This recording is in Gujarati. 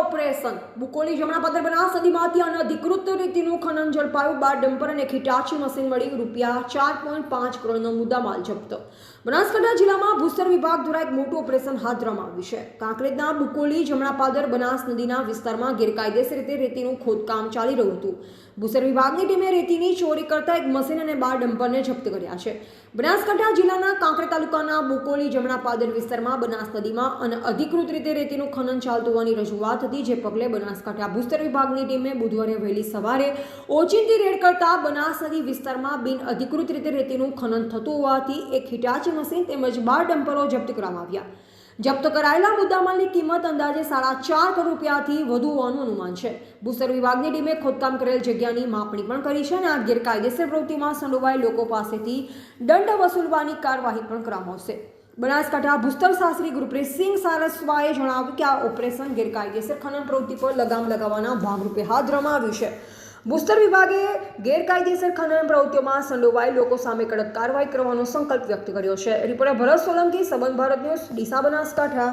ઓપરેશન બુકોલી જમણાપદર બનાસ નદીમાંથી અનધિકૃત રીતિનું ખનન ઝડપાયું. 12 ડમ્પર અને હિટાચી મશીન મળી ₹4.5 કરોડનો મુદ્દામાલ જપ્ત. બનાસકાંઠા જિલ્લામાં ભૂસ્તર વિભાગ દ્વારા એક મોટું ઓપરેશન હાથ ધરવામાં આવ્યું છે. કાંકરેજના બુકોલી જમણાપાદર બનાસ નદીના વિસ્તારમાં ગેરકાયદેસર રીતે રેતીનું ખોદકામ ચાલી રહ્યું હતું. ભૂસ્તર વિભાગની ટીમે રેતીની ચોરી કરતા એક મશીન અને 12 ડમ્પરને જપ્ત કર્યા છે. બનાસકાંઠા જિલ્લાના કાંકરેજ તાલુકાના બુકોલી જમણાપાદર વિસ્તારમાં બનાસ નદીમાં અનધિકૃત રીતે રેતીનું ખનન ચાલતું હોવાની રજૂઆત હતી, જે પગલે બનાસકાંઠા ભૂસ્તર વિભાગની ટીમે બુધવારે વહેલી સવારે ઓચિંતી રેડ કરતા બનાસ નદી વિસ્તારમાં બિનઅધિકૃત રીતે રેતીનું ખનન થતું હોવાથી એક હિટાચી મશીન તેમજ 12 ડમ્પરો જપ્ત કરવામાં આવ્યા. જપ્ત કરાયેલા મુદ્દામાલની કિંમત અંદાજે ₹4.5 કરોડથી વધુ હોવાનું અનુમાન છે. ભૂસ્તર વિભાગની ટીમે ખોદકામ કરેલ જગ્યાની માપણી પણ કરી છે અને આ ગેરકાયદેસર પ્રવૃત્તિમાં સંડોવાયેલ લોકો પાસેથી દંડ વસૂલવાની કાર્યવાહી પણ કરવામાં આવશે. બનાસકાંઠા ભૂસ્તર શાસ્ત્રી ગુરપ્રીતસિંહ સારસ્વાએ જણાવ્યું કે આ ઓપરેશન ગેરકાયદેસર ખનન પ્રવૃત્તિ પર લગામ લગાવવાના ભાગરૂપે હાથ ધરવામાં આવ્યું છે. ભૂસ્તર વિભાગે ગેરકાયદેસર ખનન પ્રવૃત્તિઓમાં સંડોવાયેલ લોકો સામે કડક કાર્યવાહી કરવાનો સંકલ્પ વ્યક્ત કર્યો છે. રિપોર્ટર ભરત સોલંકી, સંબંધ ભારત ન્યૂઝ, ડીસા, બનાસકાંઠા.